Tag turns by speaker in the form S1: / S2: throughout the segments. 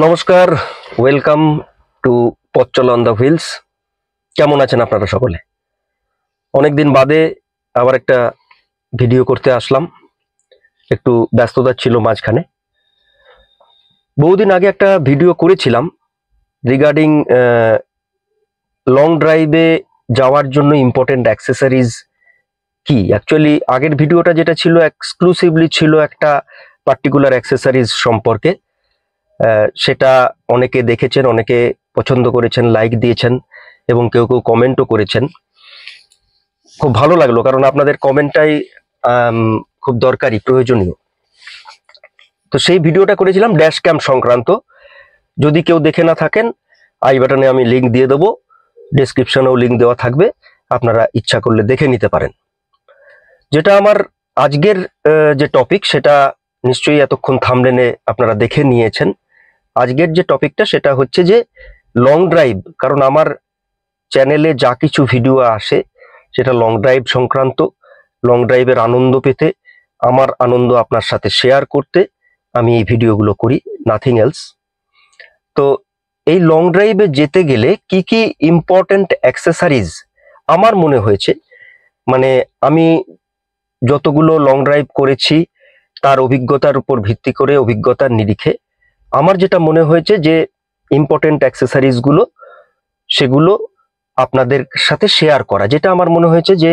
S1: নমস্কার, welcome to পথ চলা অন দ্য হুইলস। কেমন আছেন আপনারা সকলে? অনেকদিন বাদে আবার একটা ভিডিও করতে আসলাম। একটু ব্যস্ততা ছিল মাঝখানে। বহুদিন আগে একটা ভিডিও করেছিলাম রিগার্ডিং লং ড্রাইভে যাওয়ার জন্য ইম্পর্টেন্ট অ্যাক্সেসরিজ কি। অ্যাকচুয়ালি আগের ভিডিওটা যেটা ছিল এক্সক্লুসিভলি ছিল একটা পার্টিকুলার অ্যাক্সেসরিজ সম্পর্কে। সেটা অনেকে দেখেছেন, অনেকে পছন্দ করেছেন, লাইক দিয়েছেন এবং কেউ কেউ কমেন্টও করেছেন। খুব ভালো লাগলো, কারণ আপনাদের কমেন্টটাই খুব দরকারি, প্রয়োজনীয়। তো সেই ভিডিওটা করেছিলাম ড্যাশ ক্যাম সংক্রান্ত। যদি কেউ দেখে না থাকেন, আই বাটনে আমি লিঙ্ক দিয়ে দেবো, ডেসক্রিপশনেও লিঙ্ক দেওয়া থাকবে, আপনারা ইচ্ছা করলে দেখে নিতে পারেন। যেটা আমার আজকের যে টপিক, সেটা নিশ্চয়ই এতক্ষণ থাম্বনেলে আপনারা দেখে নিয়েছেন। আজকের যে টপিকটা সেটা হচ্ছে যে লং ড্রাইভ। কারণ আমার চ্যানেলে যা কিছু ভিডিও আসে সেটা লং ড্রাইভ সংক্রান্ত, লং ড্রাইভের আনন্দ পেতে, আমার আনন্দ আপনার সাথে শেয়ার করতে আমি এই ভিডিওগুলো করি, নাথিং এলস। তো এই লং ড্রাইভে যেতে গেলে কি কি ইম্পর্টেন্ট অ্যাক্সেসরিজ আমার মনে হয়েছে, মানে আমি যতগুলো লং ড্রাইভ করেছি তার অভিজ্ঞতার উপর ভিত্তি করে, অভিজ্ঞতার নিরিখে আমার যেটা মনে হয়েছে যে ইম্পর্টেন্ট অ্যাক্সেসরিজগুলো, সেগুলো আপনাদের সাথে শেয়ার করা। যেটা আমার মনে হয়েছে যে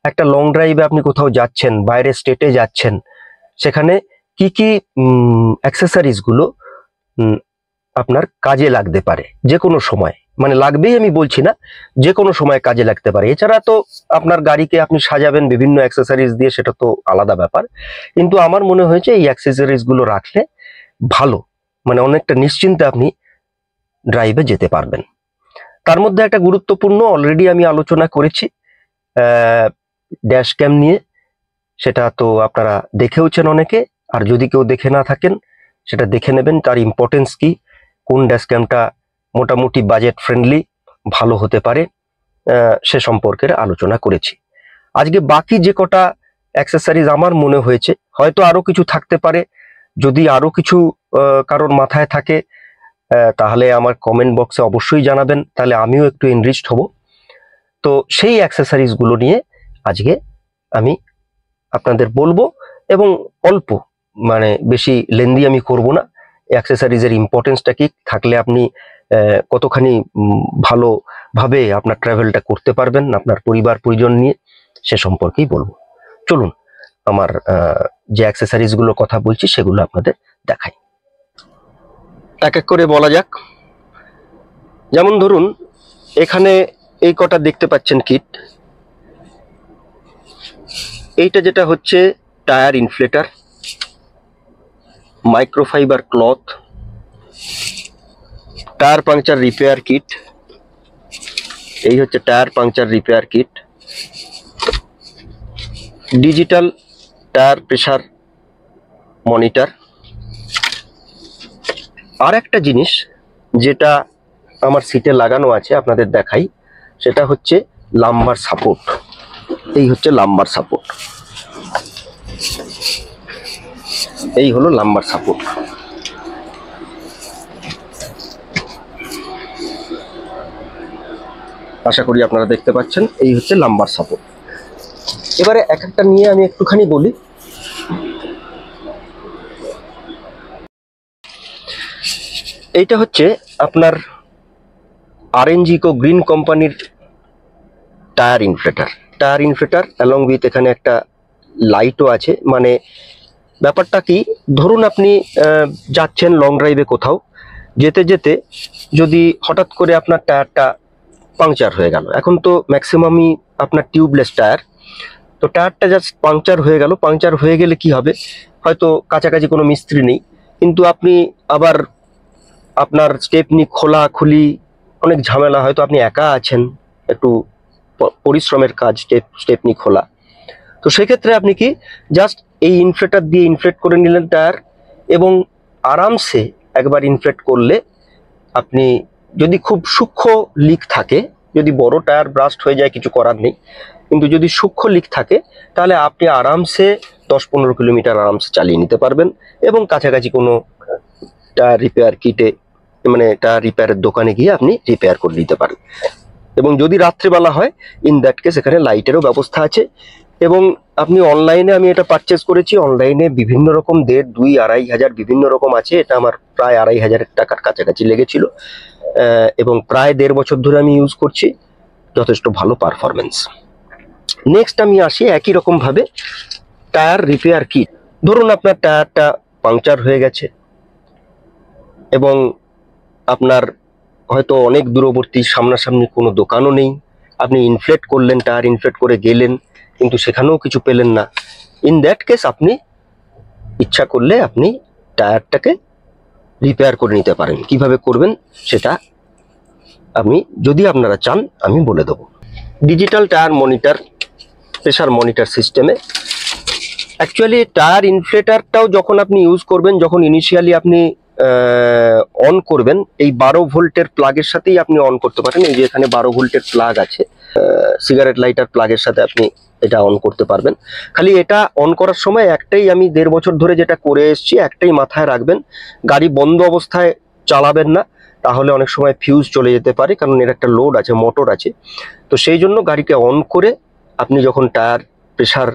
S1: একটা লং ড্রাইভে আপনি কোথাও যাচ্ছেন, বাইরে স্টেটে যাচ্ছেন, সেখানে কি কি অ্যাক্সেসরিজগুলো আপনার কাজে লাগতে পারে যে কোনো সময়। মানে লাগবেই আমি বলছি না, যে কোনো সময় কাজে লাগতে পারে। এছাড়া তো আপনার গাড়িকে আপনি সাজাবেন বিভিন্ন অ্যাক্সেসরিজ দিয়ে, সেটা তো আলাদা ব্যাপার। কিন্তু আমার মনে হয়েছে এই অ্যাক্সেসরিজগুলো রাখলে ভালো, মানে অনেকটা নিশ্চিন্তে আপনি ড্রাইভে যেতে পারবেন। তার মধ্যে একটা গুরুত্বপূর্ণ অলরেডি আমি আলোচনা করেছি ড্যাশ ক্যাম নিয়ে, সেটা তো আপনারা দেখেওছেন অনেকে। আর যদি কেউ দেখে না থাকেন, সেটা দেখে নেবেন, তার ইম্পর্টেন্স কি, কোন ড্যাশ ক্যামটা মোটামুটি বাজেট ফ্রেন্ডলি ভালো হতে পারে, সে সম্পর্কে আলোচনা করেছি। আজকে বাকি যে কটা অ্যাক্সেসরিজ আমার মনে হয়েছে, হয়তো আরো কিছু থাকতে পারে। যদি আরো কিছু কারোর মাথায় থাকে তাহলে আমার কমেন্ট বক্সে অবশ্যই জানাবেন, তাহলে আমিও একটু এনরিচড হব। তো সেই অ্যাক্সেসরিজগুলো নিয়ে আজকে আমি আপনাদের বলবো, এবং অল্প, মানে বেশি লেন্দি আমি করব না। অ্যাক্সেসরিজের ইম্পর্টেন্সটা কি, থাকলে আপনি কতখানি ভালোভাবে আপনার ট্রাভেলটা করতে পারবেন আপনার পরিবার পরিজন নিয়ে, সে সম্পর্কেই বলবো। চলুন আমার যে অ্যাক্সেসরিজগুলোর কথা বলছি সেগুলো আপনাদের দেখাই। এক এক করে বলা যাক। যেমন ধরুন, এখানে এই কটা দেখতে পাচ্ছেন কিট। এইটা যেটা হচ্ছে tyre inflator, microfibre cloth, tyre puncture repair kit. এই হচ্ছে tyre puncture repair kit. Digital tyre pressure monitor. আর একটা জিনিস যেটা আমার সিটে লাগানো আছে আপনাদের দেখাই, সেটা হচ্ছে লাম্বার সাপোর্ট। এই হচ্ছে লাম্বার সাপোর্ট, এই হলো লাম্বার সাপোর্ট। আশা করি আপনারা দেখতে পাচ্ছেন, এই হচ্ছে লাম্বার সাপোর্ট। এবারে এক একটা নিয়ে আমি একটুখানি বলি। এইটা হচ্ছে আপনার আরএনজিকো গ্রিন কোম্পানির tyre inflator. Tyre inflator along with এখানে একটা লাইটও আছে। মানে ব্যাপারটা কি, ধরুন আপনি যাচ্ছেন লং ড্রাইভে কোথাও, যেতে যেতে যদি হঠাৎ করে আপনার টায়ারটা পাংচার হয়ে গেল। এখন তো ম্যাক্সিমামই আপনার টিউবলেস টায়ার, তো টায়ারটা জাস্ট পাংচার হয়ে গেল। পাংচার হয়ে গেলে কি হবে, হয়তো কাছাকাছি কোনো মিস্ত্রি নেই, কিন্তু আপনি আবার আপনার স্টেপনি খোলা খুলি অনেক ঝামেলা, হয়তো আপনি একা আছেন, একটু পরিশ্রমের কাজ স্টেপনি খোলা। তো সেক্ষেত্রে আপনি কি জাস্ট এই ইনফ্লেটার দিয়ে ইনফ্লেট করে নিলেন টায়ার, এবং আরামসে একবার ইনফ্লেট করলে আপনি, যদি খুব সূক্ষ্ম লিক থাকে, যদি বড় টায়ার ব্রাস্ট হয়ে যায় কিছু করার নেই, কিন্তু যদি সূক্ষ্ম লিক থাকে তাহলে আপনি আরামসে 10-15 কিলোমিটার আরামসে চালিয়ে নিতে পারবেন, এবং কাছাকাছি কোনো টায়ার রিপেয়ার কিটে মানে এটা রিপেয়ারের দোকানে গিয়ে আপনি রিপেয়ার করে নিতে পারেন। এবং যদি রাত্রিবেলা হয়, ইন দ্যাট কেস এখানে লাইটেরও ব্যবস্থা আছে। এবং আপনি অনলাইনে, আমি এটা পারচেস করেছি অনলাইনে, বিভিন্ন রকম 1.5, 2, 2,500 বিভিন্ন রকম আছে। এটা আমার প্রায় 2,500 টাকার কাছাকাছি লেগেছিল এবং প্রায় 1.5 বছর ধরে আমি ইউজ করছি, যথেষ্ট ভালো পারফরমেন্স। নেক্সট আমি আসি একই রকম ভাবে টায়ার রিপেয়ার কিট। ধরুন আপনার টায়ারটা পাংচার হয়ে গেছে এবং আপনার হয়তো অনেক দূরবর্তী, সামনাসামনি কোনো দোকানও নেই, আপনি ইনফ্লেট করলেন, টায়ার ইনফ্লেট করে গেলেন, কিন্তু সেখানেও কিছু পেলেন না। ইন দ্যাট কেস আপনি ইচ্ছা করলে আপনি টায়ারটাকে রিপেয়ার করে নিতে পারেন। কিভাবে করবেন সেটা আমি, যদি আপনারা চান, আমি বলে দেবো। Digital tyre monitor, pressure monitor সিস্টেমে অ্যাকচুয়ালি টায়ার ইনফ্লেটারটাও যখন আপনি ইউজ করবেন, যখন ইনিশিয়ালি আপনি অন করবেন, এই 12 ভোল্টের প্লাগের সাথেই আপনি অন করতে পারেন। এই যে এখানে 12 ভোল্টের প্লাগ আছে, সিগারেট লাইটার প্লাগের সাথে আপনি এটা অন করতে পারবেন। খালি এটা অন করার সময় একটাই, আমি 1.5 বছর ধরে যেটা করে এসেছি, একটাই মাথায় রাখবেন, গাড়ি বন্ধ অবস্থায় চালাবেন না, তাহলে অনেক সময় ফিউজ চলে যেতে পারে, কারণ এর একটা লোড আছে, মোটর আছে। তো সেই জন্য গাড়িকে অন করে আপনি যখন টায়ার প্রেশার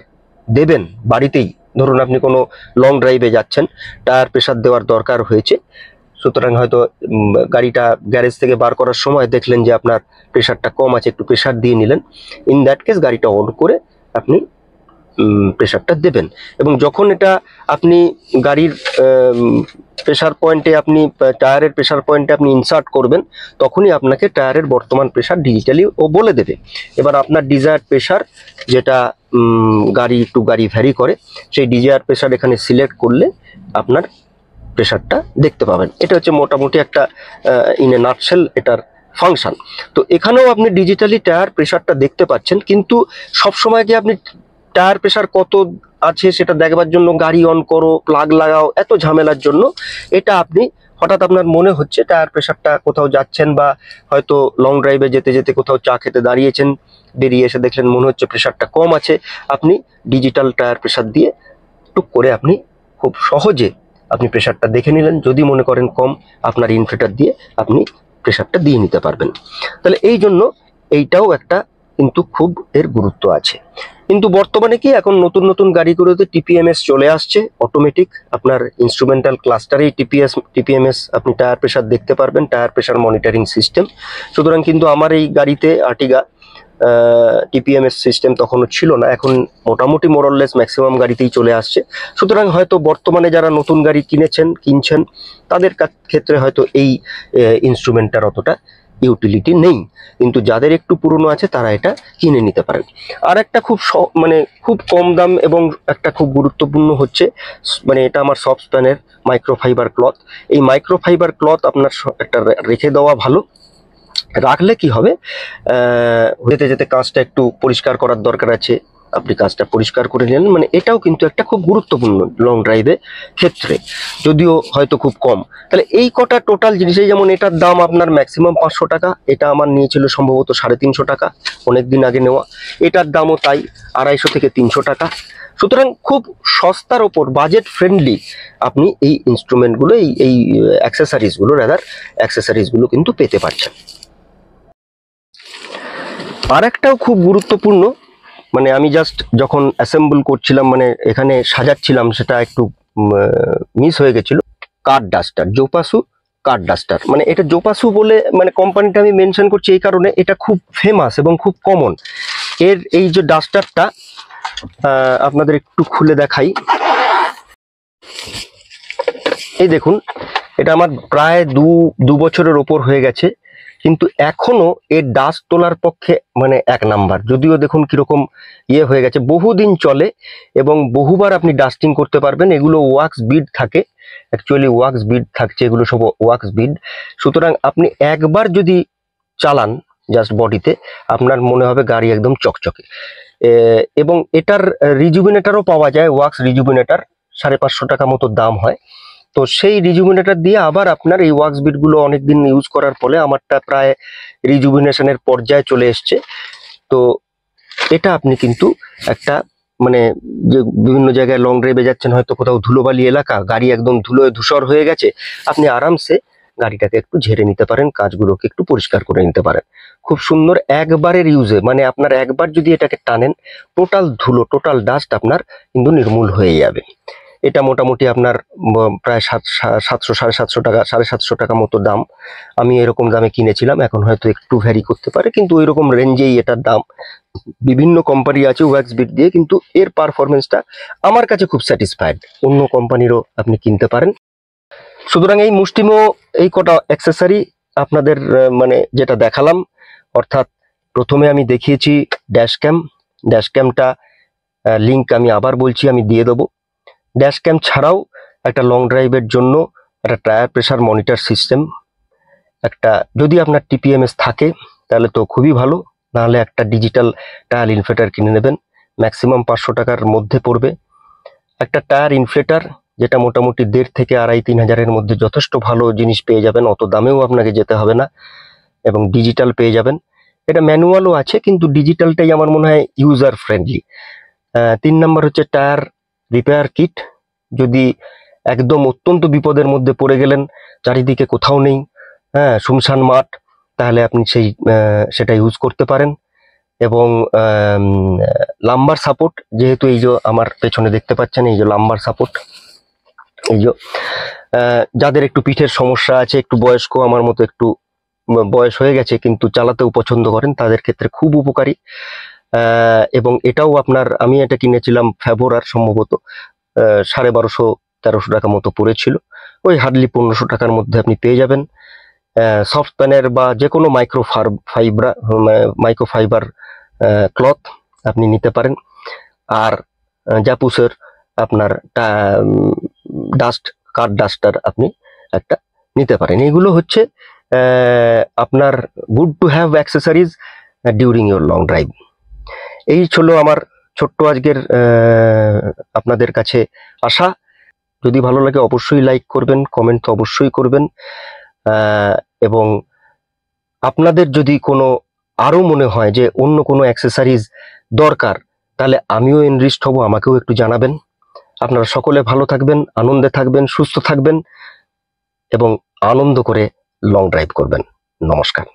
S1: দেবেন বাড়িতেই, ধরুন আপনি কোনো লং ড্রাইভে যাচ্ছেন, টায়ার প্রেশার দেওয়ার দরকার হয়েছে, সুতরাং হয়তো গাড়িটা গ্যারেজ থেকে বার করার সময় দেখলেন যে আপনার প্রেশারটা কম আছে, একটু প্রেশার দিয়ে নিলেন। ইন দ্যাট কেস গাড়িটা অন করে আপনি প্রেশারটা দেবেন। এবং যখন এটা আপনি গাড়ির প্রেশার পয়েন্টে, আপনি টায়ারের প্রেশার পয়েন্টে আপনি ইনসার্ট করবেন, তখনই আপনাকে টায়ারের বর্তমান প্রেশার ডিজিটালি ও বলে দেবে। এবার আপনার ডিজায়ার প্রেশার, যেটা গাড়ি টু গাড়ি ভ্যারি করে, সেই ডিজায়ার প্রেশার এখানে সিলেক্ট করলে আপনার প্রেশারটা দেখতে পাবেন। এটা হচ্ছে মোটামুটি একটা ইন এ নাটশেল এটার ফাংশন। তো এখানেও আপনি ডিজিটালি টায়ার প্রেশারটা দেখতে পাচ্ছেন, কিন্তু সবসময় কি আপনি টায়ার প্রেশার কত আছে সেটা দেখবার জন্য গাড়ি অন করো, প্লাগ লাগাও, এত ঝামেলার জন্য এটা আপনি হঠাৎ আপনার মনে হচ্ছে টায়ার প্রেশারটা, কোথাও যাচ্ছেন বা হয়তো লং ড্রাইভে যেতে যেতে কোথাও চা খেতে দাঁড়িয়েছেন, বেরিয়ে এসে দেখলেন মনে হচ্ছে প্রেশারটা কম আছে, আপনি ডিজিটাল টায়ার প্রেশার দিয়ে টুক করে আপনি খুব সহজে আপনি প্রেশারটা দেখে নিলেন। যদি মনে করেন কম, আপনার ইনফ্লেটার দিয়ে আপনি প্রেশারটা দিয়ে নিতে পারবেন। তাহলে এই জন্য এইটাও একটা কিন্তু খুব এর গুরুত্ব আছে। কিন্তু বর্তমানে কি, এখন নতুন নতুন গাড়িগুলোতে টিপিএমএস চলে আসছে, অটোমেটিক আপনার ইনস্ট্রুমেন্টাল ক্লাস্টারেই টিপিএমএস আপনি টায়ার প্রেশার দেখতে পারবেন, টায়ার প্রেশার মনিটরিং সিস্টেম। সুতরাং কিন্তু আমার এই গাড়িতে আর্টিগা টিপিএমএস সিস্টেম তখনও ছিল না, এখন মোটামুটি মোরললেস ম্যাক্সিমাম গাড়িতেই চলে আসছে। সুতরাং হয়তো বর্তমানে যারা নতুন গাড়ি কিনছেন তাদের ক্ষেত্রে হয়তো এই ইনস্ট্রুমেন্টটার অতটা ইউটিলিটি নেই, কিন্তু যাদের একটু পুরনো আছে তারা এটা কিনে নিতে পারেন। আর একটা খুব মানে খুব কম দাম এবং একটা খুব গুরুত্বপূর্ণ হচ্ছে, মানে এটা আমার সফট স্প্যানের মাইক্রোফাইবার ক্লথ। এই মাইক্রোফাইবার ক্লথ আপনার একটা রেখে দেওয়া ভালো। রাখলে কি হবে, যেতে যেতে কাঁচটা একটু পরিষ্কার করার দরকার আছে, আপনি কাঁচটা পরিষ্কার করে নিলেন, মানে এটাও কিন্তু একটা খুব গুরুত্বপূর্ণ লং ড্রাইভে ক্ষেত্রে, যদিও হয়তো খুব কম। তাহলে এই কটা টোটাল জিনিসে, যেমন এটার দাম আপনার ম্যাক্সিমাম 500 টাকা, এটা আমার নিয়েছিল সম্ভবত 350 টাকা, অনেকদিন আগে নেওয়া। এটার দামও তাই 250 থেকে 300 টাকা। সুতরাং খুব সস্তার ওপর, বাজেট ফ্রেন্ডলি আপনি এই ইনস্ট্রুমেন্টগুলো, এই অ্যাক্সেসরিজগুলো কিন্তু পেতে পারছেন। আর একটাও খুব গুরুত্বপূর্ণ, মানে আমি জাস্ট যখন অ্যাসেম্বল করছিলাম, মানে এখানে সাজাচ্ছিলাম, সেটা একটু মিস হয়ে গেছিল। কার ডাস্টার, জোপাসু কার ডাস্টার, মানে এটা জোপাসু বলে মানে কোম্পানিটা আমি মেনশন করছি এই কারণে, এটা খুব ফেমাস এবং খুব কমন। এর এই যে ডাস্টারটা আপনাদের একটু খুলে দেখাই। এই দেখুন, এটা আমার প্রায় দু বছরের ওপর হয়ে গেছে, কিন্তু এখনো এর ডাস্ট তোলার পক্ষে মানে 1 নাম্বার। যদিও দেখুন কিরকম হয়ে গেছে, বহুদিন চলে এবং বহুবার আপনি ডাস্টিং করতে পারবেন। এগুলো ওয়াক্স বিড থাকে, অ্যাকচুয়ালি ওয়াক্স বিড থাকছে, এগুলো সব ওয়াক্স বিড। সুতরাং আপনি একবার যদি চালান জাস্ট বডিতে, আপনার মনে হবে গাড়ি একদম চকচকে। এবং এটার রিজুভিনেটারও পাওয়া যায়, ওয়াক্স রিজুভিনেটার 550 টাকা মতো দাম হয়। তো সেই রিজুভিনেটার দিয়ে আবার আপনার এই ওয়াক্স বিটগুলো অনেকদিন ইউজ করার ফলে আমারটা প্রায় রিজুভিনেশনের পর্যায়ে চলে এসছে। তো এটা আপনি কিন্তু একটা, মানে যে বিভিন্ন জায়গায় লং ড্রাইভে যাচ্ছেন, হয়তো কোথাও ধুলোবালি এলাকা, গাড়ি একদম ধুলোয় ধূসর হয়ে গেছে, আপনি আরামসে গাড়িটাকে একটু ঝেড়ে নিতে পারেন, কাজগুলোকে একটু পরিষ্কার করে নিতে পারেন। খুব সুন্দর একবারের ইউজে, মানে আপনার একবার যদি এটাকে টানেন টোটাল ধুলো, টোটাল ডাস্ট আপনার কিন্তু নির্মূল হয়ে যাবে। এটা মোটামুটি আপনার প্রায় 700 750 টাকা, 750 টাকা মতো দাম। আমি এরকম দামে কিনেছিলাম, এখন হয়তো একটু ভ্যারি করতে পারে, কিন্তু ওই রকম রেঞ্জেই এটার দাম। বিভিন্ন কোম্পানি আছে ওয়্যাক্স বিট দিয়ে, কিন্তু এর পারফরমেন্সটা আমার কাছে খুব স্যাটিসফাইড। অন্য কোম্পানিরও আপনি কিনতে পারেন। সুতরাং এই মুষ্টিমো এই কটা অ্যাক্সেসরি আপনাদের মানে যেটা দেখালাম, অর্থাৎ প্রথমে আমি দেখিয়েছি ড্যাশ ক্যামটা লিঙ্ক আমি আবার বলছি, আমি দিয়ে দেবো। ড্যাশ ক্যাম ছাড়াও একটা লং ড্রাইভের জন্য একটা টায়ার প্রেসার মনিটর সিস্টেম, একটা যদি আপনার টিপিএমএস থাকে তাহলে তো খুবই ভালো, নাহলে একটা ডিজিটাল টায়ার ইনফ্লেটার কিনে নেবেন, ম্যাক্সিমাম 500 টাকার মধ্যে পড়বে। একটা টায়ার ইনফ্লেটার যেটা মোটামুটি 1.5 থেকে 2.5-3 হাজারের মধ্যে যথেষ্ট ভালো জিনিস পেয়ে যাবেন, অত দামেও আপনাকে যেতে হবে না, এবং ডিজিটাল পেয়ে যাবেন। এটা ম্যানুয়ালও আছে, কিন্তু ডিজিটালটাই আমার মনে হয় ইউজার ফ্রেন্ডলি। 3 নম্বর হচ্ছে টায়ার রিপেয়ার কিট। যদি একদম অত্যন্ত বিপদের মধ্যে পড়ে গেলেন, চারিদিকে কোথাও নেই, হ্যাঁ, শুনশান মাঠ, তাহলে আপনি সেটা ইউজ করতে পারেন। এবং লাম্বার সাপোর্ট, যেহেতু এই যে আমার পেছনে দেখতে পাচ্ছেন এই যে লাম্বার সাপোর্ট, এই যে যাদের একটু পিঠের সমস্যা আছে, একটু বয়স্ক, আমার মতো একটু বয়স হয়ে গেছে কিন্তু চালাতেও পছন্দ করেন, তাদের ক্ষেত্রে খুব উপকারী। এবং এটাও আপনার, আমি এটা কিনেছিলাম ফেভোরার, সম্ভবত 1250-1300 টাকা মতো পড়েছিল, ওই হার্ডলি 1500 টাকার মধ্যে আপনি পেয়ে যাবেন। সফট প্যানের বা যে কোনো মাইক্রোফাইবার ক্লথ আপনি নিতে পারেন। আর জাপুসের আপনার কার ডাস্টার আপনি একটা নিতে পারেন। এগুলো হচ্ছে আপনার good to have accessories during your long drive. এই ছিল আমার ছোট্ট আজকের আপনাদের কাছে আশা। যদি ভালো লাগে অবশ্যই লাইক করবেন, কমেন্ট তো অবশ্যই করবেন, এবং আপনাদের যদি কোনো আরো মনে হয় যে অন্য কোনো অ্যাক্সেসরিজ দরকার, তাহলে আমিও এনরিস্ট হব, আমাকেও একটু জানাবেন। আপনারা সকলে ভালো থাকবেন, আনন্দে থাকবেন, সুস্থ থাকবেন এবং আনন্দ করে লং ড্রাইভ করবেন। নমস্কার।